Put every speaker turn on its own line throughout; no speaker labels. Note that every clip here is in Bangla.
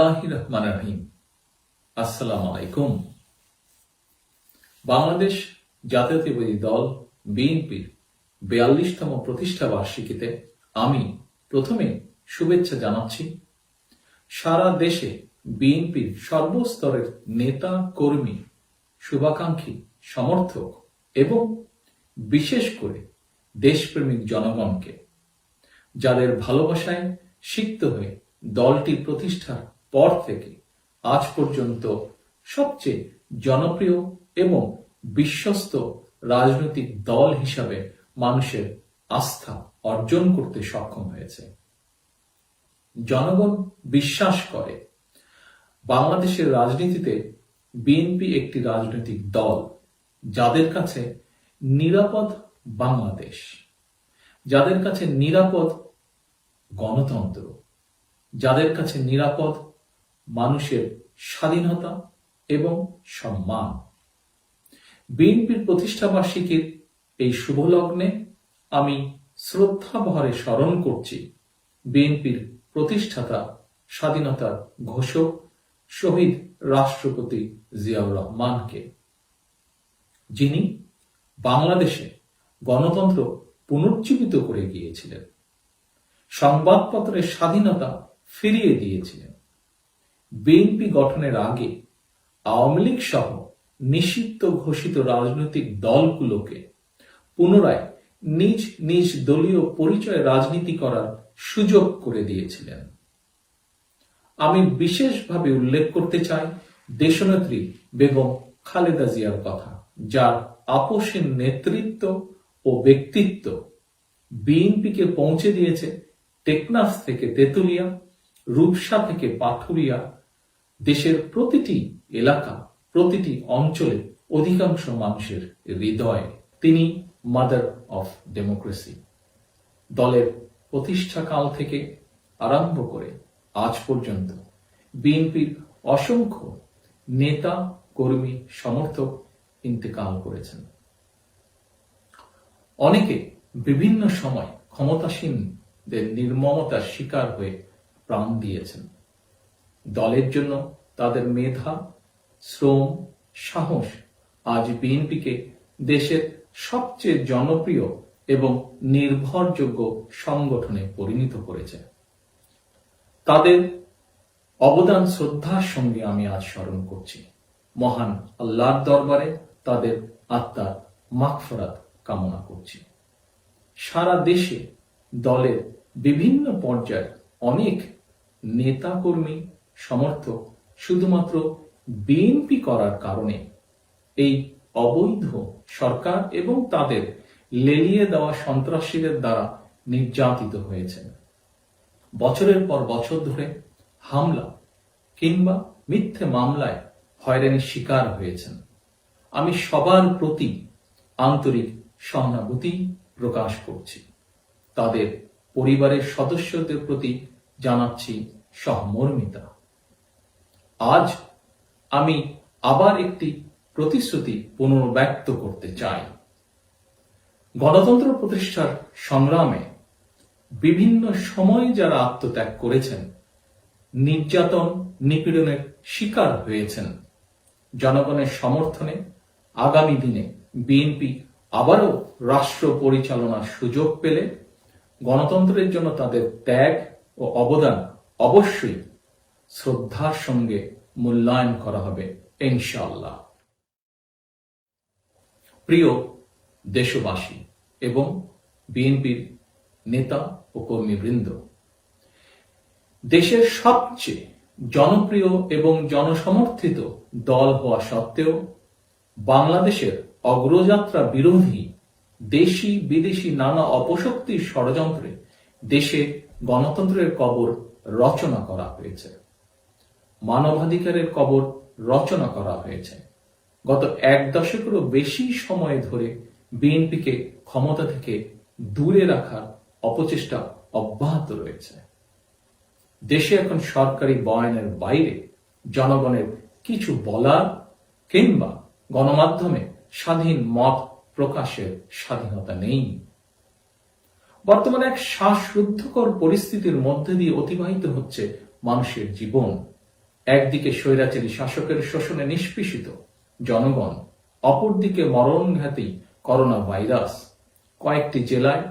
বিসমিল্লাহির রহমানির রহিম। আসসালামু আলাইকুম। বাংলাদেশ জাতীয়তাবাদী দল বিএনপির 42তম প্রতিষ্ঠা বার্ষিকীতে আমি প্রথমে শুভেচ্ছা জানাচ্ছি সারা দেশে বিএনপির সর্বস্তরের নেতা কর্মী, শুভাকাঙ্ক্ষী, সমর্থক এবং বিশেষ করে দেশপ্রেমিক জনগণকে, যাদের ভালোবাসায় সিক্ত হয়ে দলটি প্রতিষ্ঠার পর থেকে আজ পর্যন্ত সবচেয়ে জনপ্রিয় এবং বিশ্বস্ত রাজনৈতিক দল হিসাবে মানুষের আস্থা অর্জন করতে সক্ষম হয়েছে। জনগণ বিশ্বাস করে বাংলাদেশের রাজনীতিতে বিএনপি একটি রাজনৈতিক দল, যাদের কাছে নিরাপদ বাংলাদেশ, যাদের কাছে নিরাপদ গণতন্ত্র, যাদের কাছে নিরাপদ মানুষের স্বাধীনতা এবং সম্মান। বিএনপির প্রতিষ্ঠা বার্ষিকীর এই শুভ লগ্নে আমি শ্রদ্ধা ভরে স্মরণ করছি বিএনপির প্রতিষ্ঠাতা, স্বাধীনতার ঘোষক শহীদ রাষ্ট্রপতি জিয়াউর রহমানকে, যিনি বাংলাদেশে গণতন্ত্র পুনর্জীবিত করে গিয়েছিলেন, সংবাদপত্রের স্বাধীনতা ফিরিয়ে দিয়েছিলেন। বিএনপি গঠনের আগে আওয়ামী লীগ সহ নিষিদ্ধ ঘোষিত রাজনৈতিক দলগুলোকে পুনরায় নিজ নিজ দলীয় পরিচয়ে রাজনীতি করার সুযোগ করে দিয়েছিলেন। আমি বিশেষভাবে উল্লেখ করতে চাই দেশনেত্রী বেগম খালেদা জিয়ার কথা, যার আপোষহীন নেতৃত্ব ও ব্যক্তিত্ব বিএনপিকে পৌঁছে দিয়েছে টেকনাফ থেকে তেতুলিয়া, রূপসা থেকে পাথুরিয়া, দেশের প্রতিটি এলাকা, প্রতিটি অঞ্চলে অধিকাংশ মানুষের হৃদয়ে। তিনি মাদার অফ ডেমোক্রেসি। দলের প্রতিষ্ঠাকাল থেকে আরম্ভ করে আজ পর্যন্ত বিএনপির অসংখ্য নেতা, কর্মী, সমর্থক ইন্তেকাল করেছেন। অনেকে বিভিন্ন সময় ক্ষমতাসীনদের নির্মমতার শিকার হয়ে প্রাণ দিয়েছেন। দলের জন্য তাদের মেধা, শ্রম, সাহস আজ বিএনপিকে দেশের সবচেয়ে জনপ্রিয় এবং নির্ভরযোগ্য সংগঠনে পরিণত করেছে। তাদের অবদান শ্রদ্ধার সঙ্গে আমি আজ স্মরণ করছি। মহান আল্লাহর দরবারে তাদের আত্মার মাগফিরাত কামনা করছি। সারা দেশে দলের বিভিন্ন পর্যায়ে অনেক নেতা, কর্মী, সমর্থক শুধুমাত্র বিএনপি করার কারণে এই অবৈধ সরকার এবং তাদের লেলিয়ে দেওয়া সন্ত্রাসীদের দ্বারা নির্যাতিত হয়েছেন। বছরের পর বছর ধরে হামলা কিংবা মিথ্যে মামলায় হয়রানির শিকার হয়েছেন। আমি সবার প্রতি আন্তরিক সহানুভূতি প্রকাশ করছি। তাদের পরিবারের সদস্যদের প্রতি জানাচ্ছি সহমর্মিতা। আজ আমি আবার একটি প্রতিশ্রুতি পুনর্ব্যক্ত করতে চাই। গণতন্ত্র প্রতিষ্ঠার সংগ্রামে বিভিন্ন সময়ে যারা আত্মত্যাগ করেছেন, নির্যাতন, নিপীড়নের শিকার হয়েছেন, জনগণের সমর্থনে আগামী দিনে বিএনপি আবারও রাষ্ট্র পরিচালনার সুযোগ পেলে গণতন্ত্রের জন্য তাদের ত্যাগ ও অবদান অবশ্যই শ্রদ্ধার সঙ্গে মূল্যায়ন করা হবে ইনশাআল্লাহ। প্রিয় দেশবাসী এবং বিএনপির নেতা ও কর্মীবৃন্দ, দেশের সবচেয়ে জনপ্রিয় এবং জনসমর্থিত দল হওয়া সত্ত্বেও বাংলাদেশের অগ্রযাত্রা বিরোধী দেশি বিদেশি নানা অপশক্তির ষড়যন্ত্রে দেশে গণতন্ত্রের কবর রচনা করা হয়েছে, মানবাধিকারের কবর রচনা করা হয়েছে। গত 1 দশকেরও বেশি সময় ধরে বিএনপিকে ক্ষমতা থেকে দূরে রাখার অপচেষ্টা অব্যাহত রয়েছে। দেশে এখন সরকারি বয়ানের বাইরে জনগণের কিছু বলার কিংবা গণমাধ্যমে স্বাধীন মত প্রকাশের স্বাধীনতা নেই। বর্তমানে এক শ্বাসরুদ্ধকর পরিস্থিতির মধ্যে দিয়ে অতিবাহিত হচ্ছে মানুষের জীবন। একদিকে স্বৈরাচারী শাসকের শোষণে নিষ্পেষিত জনগণ, অপরদিকে মরণঘাতী করোনা ভাইরাস, কয়েকটি জেলায়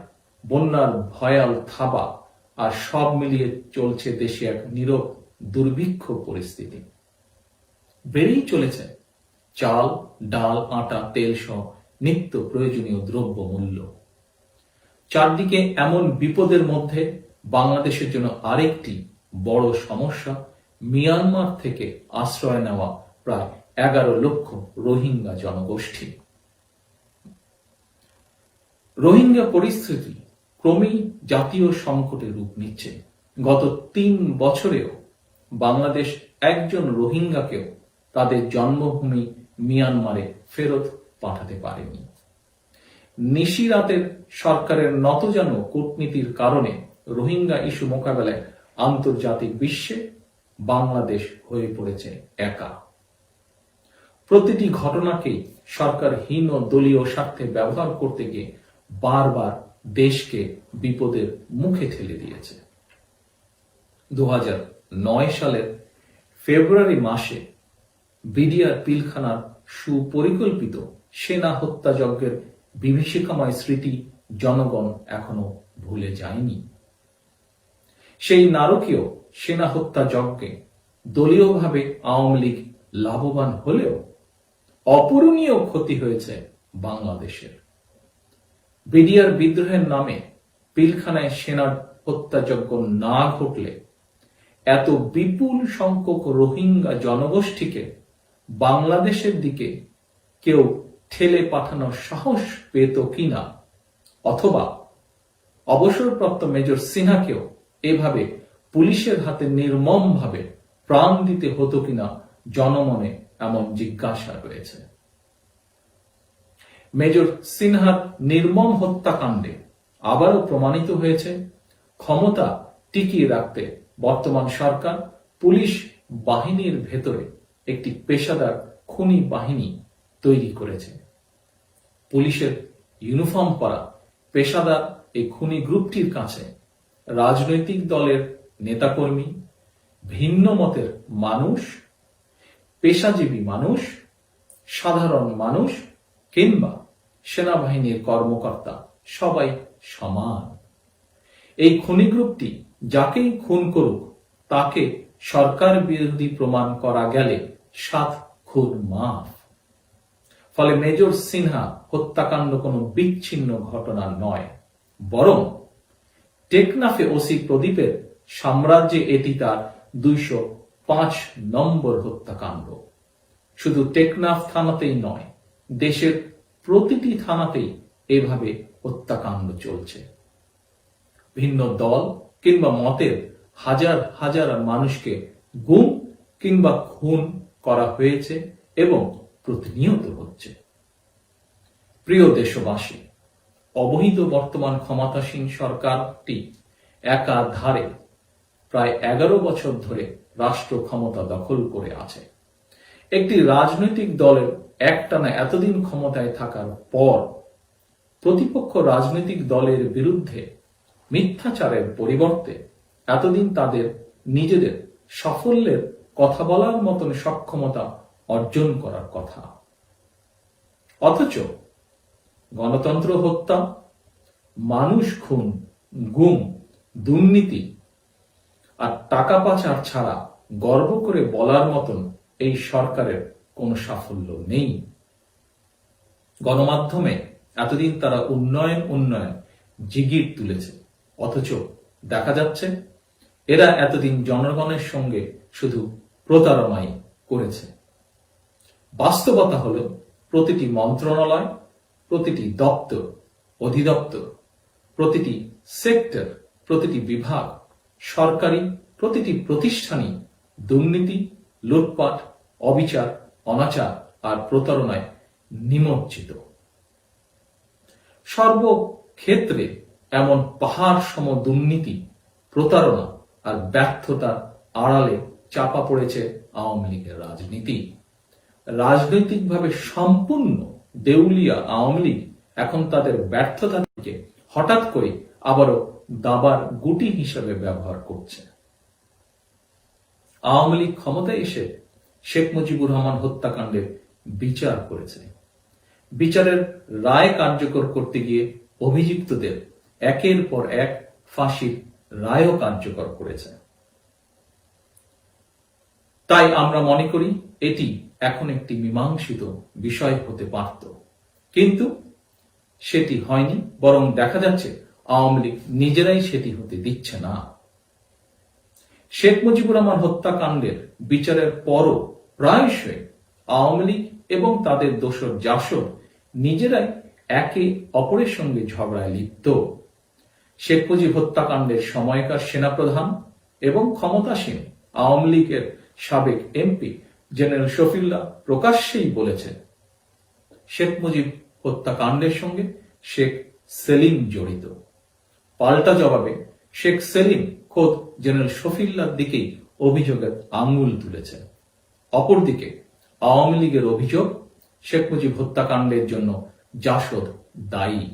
বন্যার ভয়াল থাবা, আর সব মিলিয়ে চলছে দেশে এক নীরব দুর্ভিক্ষ পরিস্থিতি। বেড়েই চলেছে চাল, ডাল, আটা, তেল সহ নিত্য প্রয়োজনীয় দ্রব্য মূল্য। চারদিকে এমন বিপদের মধ্যে বাংলাদেশের জন্য আরেকটি বড় সমস্যা মিয়ানমার থেকে আশ্রয় নেওয়া প্রায় 11 লক্ষ রোহিঙ্গা জনগোষ্ঠী। রোহিঙ্গা পরিস্থিতি ক্রমেই জাতীয় সংকটে রূপ নিচ্ছে। গত 3 বছরেও বাংলাদেশ একজন রোহিঙ্গাকেও তাদের জন্মভূমি মিয়ানমারে ফেরত পাঠাতে পারেনি। নিশিরাতের সরকারের নতজানু কূটনীতির কারণে রোহিঙ্গা ইস্যু মোকাবেলায় আন্তর্জাতিক বিশ্বে বাংলাদেশ হয়ে পড়েছে একা। প্রতিটি ঘটনাকেই সরকার হীন ও দলীয় স্বার্থে ব্যবহার করতে গিয়ে বারবার দেশকে বিপদের মুখে ঠেলে দিয়েছে। 2009 সালের ফেব্রুয়ারি মাসে বিডিআর পিলখানার সুপরিকল্পিত সেনা হত্যাযজ্ঞের বিভীষিকাময় স্মৃতি জনগণ এখনো ভুলে যায়নি। সেই নারকীয় সেনা হত্যাযজ্ঞে দলীয়ভাবে আওয়ামী লীগ লাভবান হলেও অপূরণীয় ক্ষতি হয়েছে বাংলাদেশের। বিডিআর বিদ্রোহের নামে পিলখানায় সেনার হত্যাযজ্ঞ না ঘটলে এত বিপুল সংখ্যক রোহিঙ্গা জনগোষ্ঠীকে বাংলাদেশের দিকে কেউ ঠেলে পাঠানোর সাহস পেত কিনা, অথবা অবসরপ্রাপ্ত মেজর সিনহাকেও এভাবে পুলিশের হাতে নির্মমভাবে প্রাণ দিতে হতো কিনা জনমনে এমন জিজ্ঞাসা রয়েছে। মেজর সিনহার নির্মম হত্যাকাণ্ডে আবারও প্রমাণিত হয়েছে ক্ষমতা টিকিয়ে রাখতে বর্তমান সরকার পুলিশ বাহিনীর ভেতরে একটি পেশাদার খুনি বাহিনী তৈরি করেছে। পুলিশের ইউনিফর্ম পরা পেশাদার এই খুনি গ্রুপটির কাছে রাজনৈতিক দলের নেতাকর্মী, ভিন্ন মতের মানুষ, পেশাজীবী মানুষ, সাধারণ মানুষ কিংবা সেনাবাহিনীর কর্মকর্তা সবাই সমান। এই খুনি গ্রুপটি যাকেই খুন করুক তাকে সরকার বিরোধী প্রমাণ করা গেলে 7 খুন মাফ। ফলে মেজর সিনহা হত্যাকাণ্ড কোনো বিচ্ছিন্ন ঘটনা নয়, বরং টেকনাফে ওসি প্রদীপের সাম্রাজ্যে এটি তার 205 নম্বর হত্যাকাণ্ড। শুধু টেকনাফ থানাতেই নয়, দেশের প্রতিটি থানাতেই এভাবে হত্যাকাণ্ড চলছে। ভিন্ন দল কিংবা মতের হাজার হাজার মানুষকে গুম কিংবা খুন করা হয়েছে এবং প্রতিনিয়ত হচ্ছে। প্রিয় দেশবাসী, অবৈধ বর্তমান ক্ষমতাসীন সরকারটি একাধারে প্রায় 11 বছর ধরে রাষ্ট্র ক্ষমতা দখল করে আছে। একটি রাজনৈতিক দলের একটানা এতদিন ক্ষমতায় থাকার পর প্রতিপক্ষ রাজনৈতিক দলের বিরুদ্ধে মিথ্যাচারের পরিবর্তে এতদিন তাদের নিজেদের সাফল্যের কথা বলার মতন সক্ষমতা অর্জন করার কথা। অথচ গণতন্ত্র হত্যা, মানুষ খুন, গুম, দুর্নীতি আর টাকা পাচার ছাড়া গর্ব করে বলার মতন এই সরকারের কোনো সাফল্য নেই। গণমাধ্যমে এতদিন তারা উন্নয়ন জিগির তুলেছে, অথচ দেখা যাচ্ছে এরা এতদিন জনগণের সঙ্গে শুধু প্রতারণাই করেছে। বাস্তবতা হলো প্রতিটি মন্ত্রণালয়, প্রতিটি দপ্তর, অধিদপ্তর, প্রতিটি সেক্টর, প্রতিটি বিভাগ, সরকারি প্রতিটি প্রতিষ্ঠানই দুর্নীতি, লুটপাট, অবিচার, অনাচার আর প্রতারণায় নিমজ্জিত। সর্বক্ষেত্রে এমন পাহাড় সম দুর্নীতি, প্রতারণা আর ব্যর্থতার আড়ালে চাপা পড়েছে আওয়ামী লীগের রাজনীতি। রাজনৈতিকভাবে সম্পূর্ণ দেউলিয়া আওয়ামী লীগ এখন তাদের ব্যর্থতা থেকে হঠাৎ করে আবারও দাবার গুটি হিসেবে ব্যবহার করছে। আওয়ামী লীগ ক্ষমতায় এসে শেখ মুজিবুর রহমান হত্যাকাণ্ডের বিচার করেছে। বিচারের রায় কার্যকর করতে গিয়ে অভিযুক্তদের একের পর এক ফাঁসির রায়ও কার্যকর করেছে। তাই আমরা মনে করি এটি এখন একটি মীমাংসিত বিষয় হতে পারত, কিন্তু সেটি হয়নি, বরং দেখা যাচ্ছে আওয়ামী লীগ নিজেরাই সেটি হতে দিচ্ছে না। শেখ মুজিবুর রহমান হত্যাকাণ্ডের বিচারের পরও প্রায়শই আওয়ামী লীগ এবং তাদের দোসর জাসদ নিজেরাই একে অপরের সঙ্গে ঝগড়ায় লিপ্ত। শেখ মুজিব হত্যাকাণ্ডের সময়কার সেনাপ্রধান এবং ক্ষমতাসীন আওয়ামী লীগের সাবেক এমপি জেনারেল শফিউল্লাহ প্রকাশ্যেই বলেছেন শেখ মুজিব হত্যাকাণ্ডের সঙ্গে শেখ সেলিম জড়িত। পাল্টা জবাবে শেখ সেলিম খোদ জেনারেল শফিউল্লাহর দিকেই অভিযোগের আঙ্গুল তুলেছেন। অপরদিকে আওয়ামী লীগের অভিযোগ শেখ মুজিব হত্যাকাণ্ডের জন্য জাসদ দায়ী।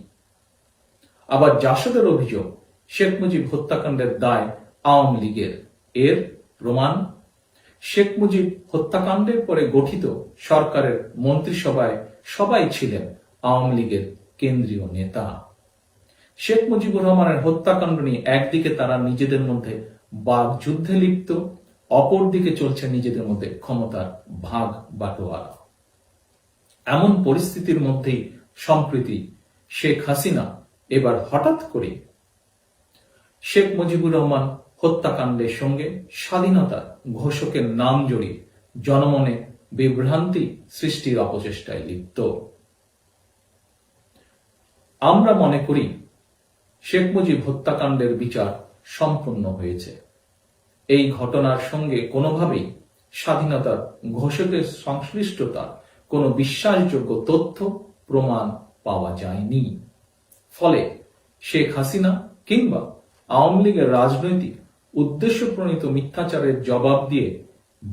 আবার জাসদের অভিযোগ শেখ মুজিব হত্যাকাণ্ডের দায় আওয়ামী লীগের। এর প্রমাণ শেখ মুজিব হত্যাকাণ্ডের পরে গঠিত সরকারের মন্ত্রিসভায় সবাই ছিলেন আওয়ামী লীগের কেন্দ্রীয় নেতা। শেখ মুজিবুর রহমানের হত্যাকাণ্ড নিয়ে একদিকে তারা নিজেদের মধ্যে বাকযুদ্ধে লিপ্ত, অপরদিকে চলছে নিজেদের মধ্যে ক্ষমতার ভাগ বাটোয়ারা। এমন পরিস্থিতির মধ্যেই সম্প্রতি শেখ হাসিনা এবার হঠাৎ করে শেখ মুজিবুর রহমান হত্যাকাণ্ডের সঙ্গে স্বাধীনতার ঘোষকের নাম জড়িয়ে জনমনে বিভ্রান্তি সৃষ্টির অপচেষ্টায় লিপ্ত। আমরা মনে করি শেখ মুজিব হত্যাকাণ্ডের বিচার সম্পূর্ণ হয়েছে। এই ঘটনার সঙ্গে কোনোভাবেই স্বাধীনতার ঘোষকের সংশ্লিষ্টতার কোনো বিশ্বাসযোগ্য তথ্য প্রমাণ পাওয়া যায়নি। ফলে শেখ হাসিনা কিংবা আওয়ামী লীগের রাজনৈতিক উদ্দেশ্য প্রণীত মিথ্যাচারের জবাব দিয়ে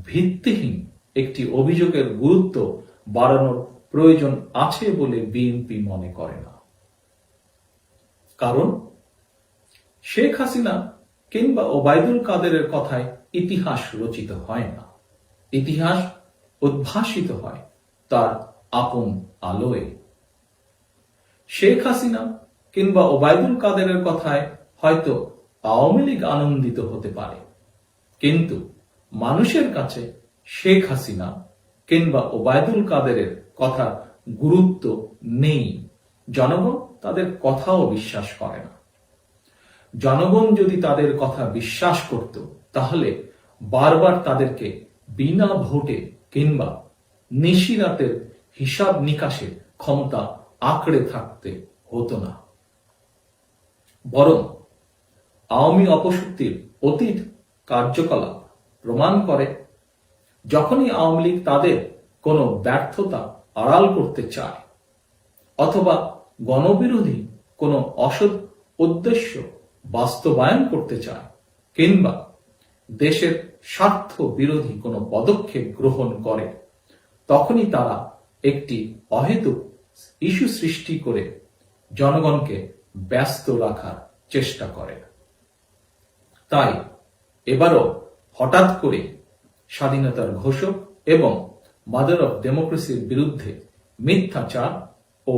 ভিত্তিহীন একটি অভিযোগের গুরুত্ব বাড়ানোর প্রয়োজন আছে বলে বিএনপি মনে করে না। কারণ শেখ হাসিনা কিংবা ওবায়দুল কাদেরের কথায় ইতিহাস রচিত হয় না, ইতিহাস উদ্ভাসিত হয় তার আপন আলোয়। শেখ হাসিনা কিংবা ওবায়দুল কাদেরের কথায় হয়তো আওয়ামী লীগ আনন্দিত হতে পারে, কিন্তু মানুষের কাছে শেখ হাসিনা কিংবা ওবায়দুল কাদেরের কথা গুরুত্ব নেই। জনগণ তাদের কথাও বিশ্বাস করে না। জনগণ যদি তাদের কথা বিশ্বাস করত, তাহলে বারবার তাদেরকে বিনা ভোটে কিংবা নিশিরাতের হিসাব নিকাশের ক্ষমতা আঁকড়ে থাকতে হতো না। বরং আওয়ামী অপশক্তির অতীত কার্যকলাপ প্রমাণ করে, যখনই আওয়ামী লীগ তাদের কোনো ব্যর্থতা আড়াল করতে চায় অথবা গণবিরোধী কোনো অসৎ উদ্দেশ্য বাস্তবায়ন করতে চায় কিংবা দেশের স্বার্থ বিরোধী কোনো পদক্ষেপ গ্রহণ করে, তখনই তারা একটি অহেতুক ইস্যু সৃষ্টি করে জনগণকে ব্যস্ত রাখার চেষ্টা করে। তাই এবারও হঠাৎ করে স্বাধীনতার ঘোষক এবং মাদার অফ ডেমোক্রেসির বিরুদ্ধে মিথ্যাচার ও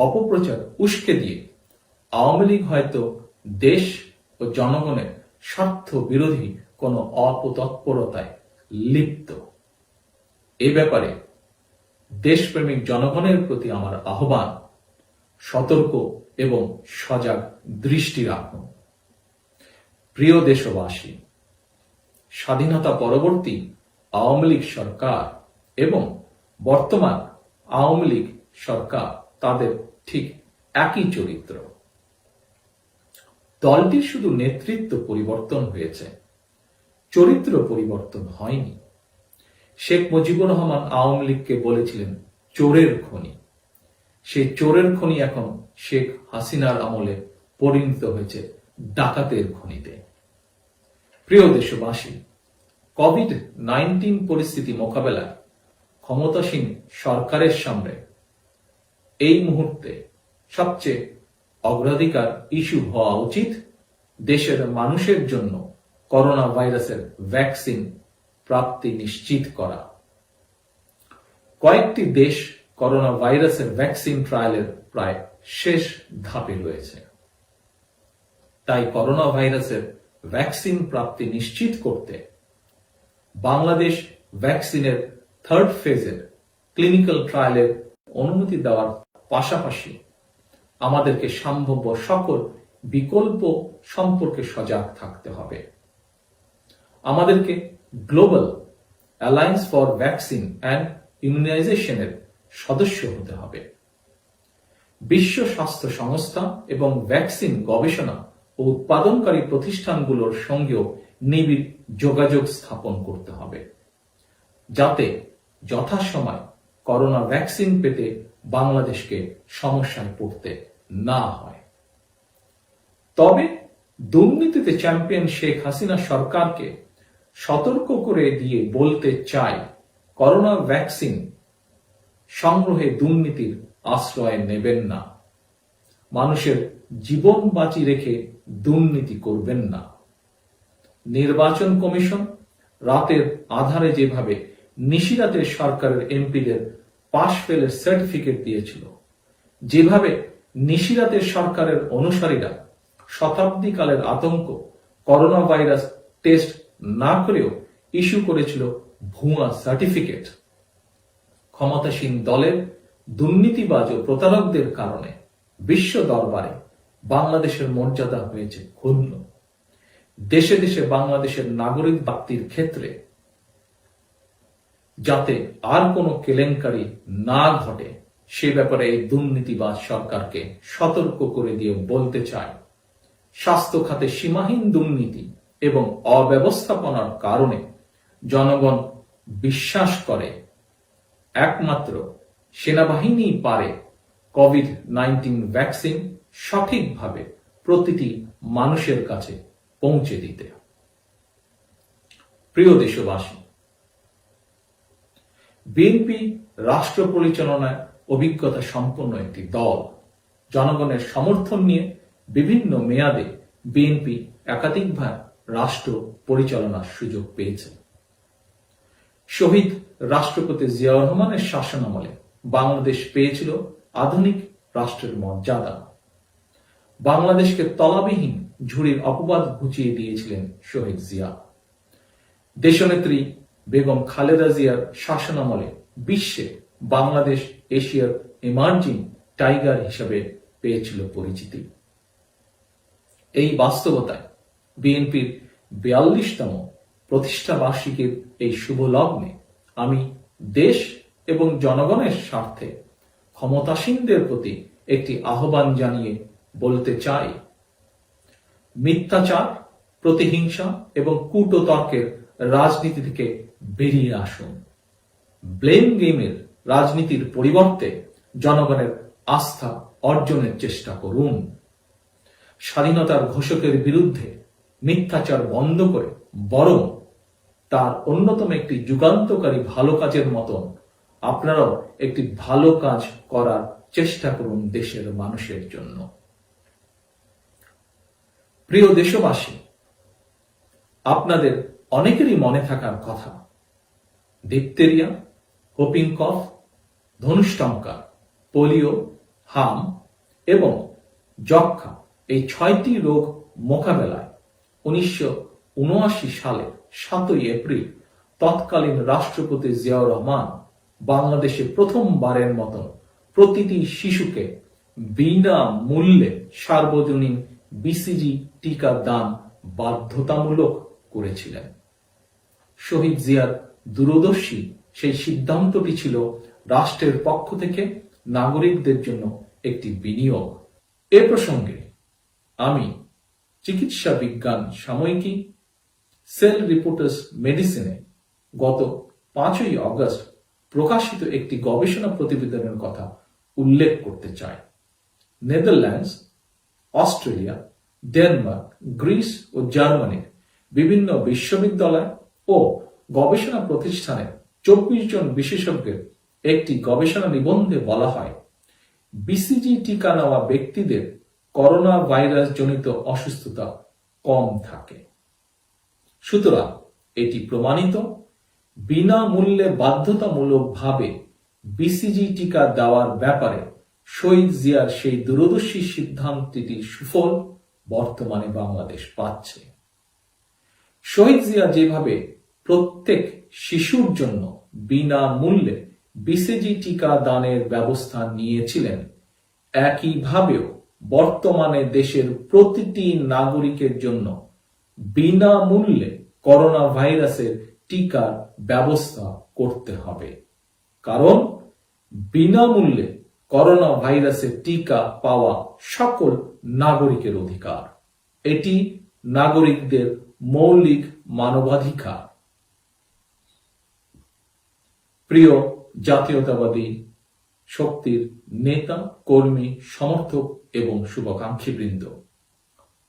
অপপ্রচার উস্কে দিয়ে আওয়ামী লীগ হয়তো দেশ ও জনগণের স্বার্থ বিরোধী কোনো অপতৎপরতায় লিপ্ত। এ ব্যাপারে দেশপ্রেমিক জনগণের প্রতি আমার আহ্বান, সতর্ক এবং সজাগ দৃষ্টি রাখুন। প্রিয় দেশবাসী, স্বাধীনতা পরবর্তী আওয়ামী লীগ সরকার এবং বর্তমান আওয়ামী লীগ সরকার তাদের ঠিক একই চরিত্র। দলটির শুধু নেতৃত্ব পরিবর্তন হয়েছে, চরিত্র পরিবর্তন হয়নি। শেখ মুজিবুর রহমান আওয়ামী লীগকে বলেছিলেন চোরের খনি। সেই চোরের খনি এখন শেখ হাসিনার আমলে পরিণত হয়েছে ডাকাতের খনিতে। প্রিয় দেশবাসী, কোভিড-19 পরিস্থিতি মোকাবেলায় ক্ষমতাসীন সরকারের সামনে এই মুহূর্তে সবচেয়ে অগ্রাধিকার ইস্যু হওয়া উচিত দেশের মানুষের জন্য করোনা ভাইরাসের ভ্যাকসিন প্রাপ্তি নিশ্চিত করা। কয়েকটি দেশ করোনা ভাইরাসের ভ্যাকসিন ট্রায়ালের প্রায় শেষ ধাপে রয়েছে। তাই করোনা ভাইরাসের ভ্যাকসিন প্রাপ্তি নিশ্চিত করতে বাংলাদেশ ভ্যাকসিনের থার্ড ফেজের ক্লিনিক্যাল ট্রায়ালের অনুমতি দেওয়ার পাশাপাশি আমাদেরকে সম্ভাব্য সকল বিকল্প সম্পর্কে সজাগ থাকতে হবে। আমাদেরকে global alliance for vaccine and ইমিউনাইজেশনের সদস্য হতে হবে। বিশ্ব স্বাস্থ্য সংস্থা এবং ভ্যাকসিন গবেষণা ও উৎপাদনকারী প্রতিষ্ঠানগুলোর সঙ্গেও নিবিড় যোগাযোগ স্থাপন করতে হবে, যাতে যথাসময় করোনা ভ্যাকসিন পেতে বাংলাদেশকে সমস্যায় পড়তে না হয়। তবে দুর্নীতিতে চ্যাম্পিয়ন শেখ হাসিনা সরকারকে সতর্ক করে দিয়ে বলতে চাই, করোনা ভ্যাকসিন সংগ্রহে দুর্নীতির আশ্রয় নেবেন না। মানুষের জীবন বাঁচি রেখে দুর্নীতি করবেন না। নির্বাচন কমিশন রাতের আধারে যেভাবে নিশিরাতে সরকারের এমপিদের পাশ ফেলের সার্টিফিকেট দিয়েছিল, যেভাবে নিশিরাতে সরকারের অনুসারীরা শতাব্দীকালের আতঙ্ক করোনা ভাইরাস টেস্ট না করেও ইস্যু করেছিল ভুয়া সার্টিফিকেট, ক্ষমতাসীন দলের দুর্নীতিবাজ ও প্রতারকদের কারণে বিশ্ব দরবারে বাংলাদেশের মর্যাদা হয়েছে ক্ষুণ্ণ। দেশে দেশে বাংলাদেশের নাগরিক প্রাপ্তির ক্ষেত্রে যাতে আর কোনো কেলেঙ্কারি না ঘটে সে ব্যাপারে এই দুর্নীতিবাজ সরকারকে সতর্ক করে দিয়ে বলতে চাই, স্বাস্থ্য খাতে সীমাহীন দুর্নীতি এবং অব্যবস্থাপনার কারণে জনগণ বিশ্বাস করে একমাত্র সেনাবাহিনী পারে কোভিড-19 ভ্যাকসিন সঠিকভাবে প্রতিটি মানুষের কাছে পৌঁছে দিতে। প্রিয় দেশবাসী, বিএনপি রাষ্ট্র পরিচালনায় অভিজ্ঞতা সম্পন্ন একটি দল। জনগণের সমর্থন নিয়ে বিভিন্ন মেয়াদে বিএনপি একাধিকবার রাষ্ট্র পরিচালনার সুযোগ পেয়েছে। শহীদ রাষ্ট্রপতি জিয়াউর রহমানের শাসনামলে বাংলাদেশ পেয়েছিল আধুনিক রাষ্ট্রের মর্যাদা। বাংলাদেশকে তলাবিহীন ঝুড়ির অপবাদ ঘুচিয়ে দিয়েছিলেন শহীদ জিয়া। দেশনেত্রী বেগম খালেদা জিয়ার শাসনামলে বিশ্বে বাংলাদেশ এশিয়ার ইমার্জিং টাইগার হিসেবে পেয়েছিল পরিচিতি। এই বাস্তবতায় বিএনপির 42তম প্রতিষ্ঠা বার্ষিকীর এই শুভ লগ্নে আমি দেশ এবং জনগণের স্বার্থে ক্ষমতাসীনদের প্রতি একটি আহ্বান জানিয়ে বলতে চাই, মিথ্যাচার, প্রতিহিংসা এবং কূটতর্কের রাজনীতি থেকে বেরিয়ে আসুন। ব্লেম গেমের রাজনীতির পরিবর্তে জনগণের আস্থা অর্জনের চেষ্টা করুন। স্বাধীনতার ঘোষকের বিরুদ্ধে মিথ্যাচার বন্ধ করে বরং তার অন্যতম একটি যুগান্তকারী ভালো কাজের মতন আপনারাও একটি ভালো কাজ করার চেষ্টা করুন দেশের মানুষের জন্য। প্রিয় দেশবাসী, আপনাদের অনেকেরই মনে থাকার কথা, ডিপথেরিয়া, হোপিং কফ, ধনুষ্টঙ্কার, পোলিও, হাম এবং যক্ষ্মা এই 6টি রোগ মোকাবেলায় 1979 সালের 7 এপ্রিল তৎকালীন রাষ্ট্রপতি জিয়াউর রহমান বাংলাদেশে প্রথমবারের মতো প্রতিটি শিশুকে বিনামূল্যে সার্বজনীন বিসিজি টিকা দান বাধ্যতামূলক করেছিলেন। শহীদ জিয়ার দূরদর্শী সেই সিদ্ধান্তটি ছিল রাষ্ট্রের পক্ষ থেকে নাগরিকদের জন্য একটি বিনিয়োগ। এ প্রসঙ্গে আমি চিকিৎসা বিজ্ঞান সাময়িকী সেল রিপোর্টার্স মেডিসিনে গত 5ই অগস্ট প্রকাশিত একটি গবেষণা প্রতিবেদনের কথা উল্লেখ করতে চাই। নেদারল্যান্ডস, অস্ট্রেলিয়া, ডেনমার্ক, গ্রিস ও জার্মানির বিভিন্ন বিশ্ববিদ্যালয় ও গবেষণা প্রতিষ্ঠানের 24 জন বিশেষজ্ঞের একটি গবেষণা নিবন্ধে বলা হয়, বিসিজি টিকা নেওয়া ব্যক্তিদের করোনা ভাইরাস জনিত অসুস্থতা কম থাকে। সুতরাং এটি প্রমাণিত বিনামূল্যে বাধ্যতামূলকভাবে বিসিজি টিকা দেওয়ার ব্যাপারে শহীদ জিয়ার সেই দূরদর্শী সিদ্ধান্তটির সুফল বর্তমানে বাংলাদেশ পাচ্ছে। শহীদ জিয়া যেভাবে প্রত্যেক শিশুর জন্য বিনামূল্যে বিসিজি টিকা দানের ব্যবস্থা নিয়েছিলেন, একইভাবেও বর্তমানে দেশের প্রতিটি নাগরিকের জন্য বিনামূল্যে করোনা ভাইরাসের টিকার ব্যবস্থা করতে হবে। কারণ বিনামূল্যে করোনা ভাইরাসের টিকা পাওয়া সকল নাগরিকের অধিকার। এটি নাগরিকদের মৌলিক মানবাধিকার। প্রিয় জাতীয়তাবাদী শক্তির নেতা, কর্মী, সমর্থক এবং শুভাকাঙ্ক্ষীবৃন্দ,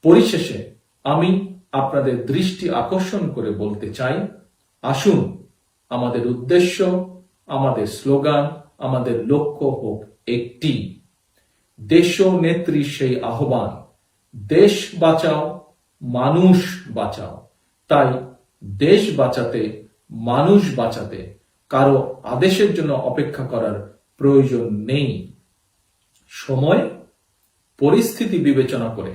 পরিশেষে আমি আপনাদের দৃষ্টি আকর্ষণ করে বলতে চাই, আসুন আমাদের উদ্দেশ্য, আমাদের স্লোগান, আমাদের লক্ষ্য হোক একটি। দেশ নেত্রী সেই আহ্বান, দেশ বাঁচাও, মানুষ বাঁচাও। তাই দেশ বাঁচাতে, মানুষ বাঁচাতে কারো আদেশের জন্য অপেক্ষা করার প্রয়োজন নেই। সময় পরিস্থিতি বিবেচনা করে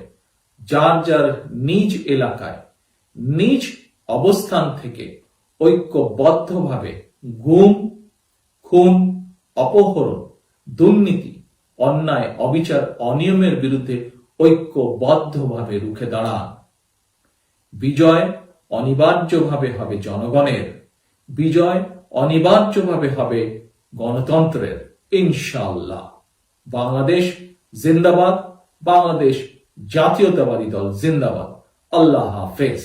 যার যার নিজ এলাকায় নিজ অবস্থান থেকে ঐক্যবদ্ধভাবে গুম, খুন, অপহরণ, দুর্নীতি, অন্যায়, অবিচার, অনিয়মের বিরুদ্ধে ঐক্যবদ্ধভাবে রুখে দাঁড়ান। বিজয় অনিবার্যভাবে হবে জনগণের, বিজয় অনিবার্যভাবে হবে গণতন্ত্রের, ইনশাআল্লাহ। বাংলাদেশ জিন্দাবাদ, বাংলাদেশ জাতীয়তাবাদী দল জিন্দাবাদ। আল্লাহ হাফেজ।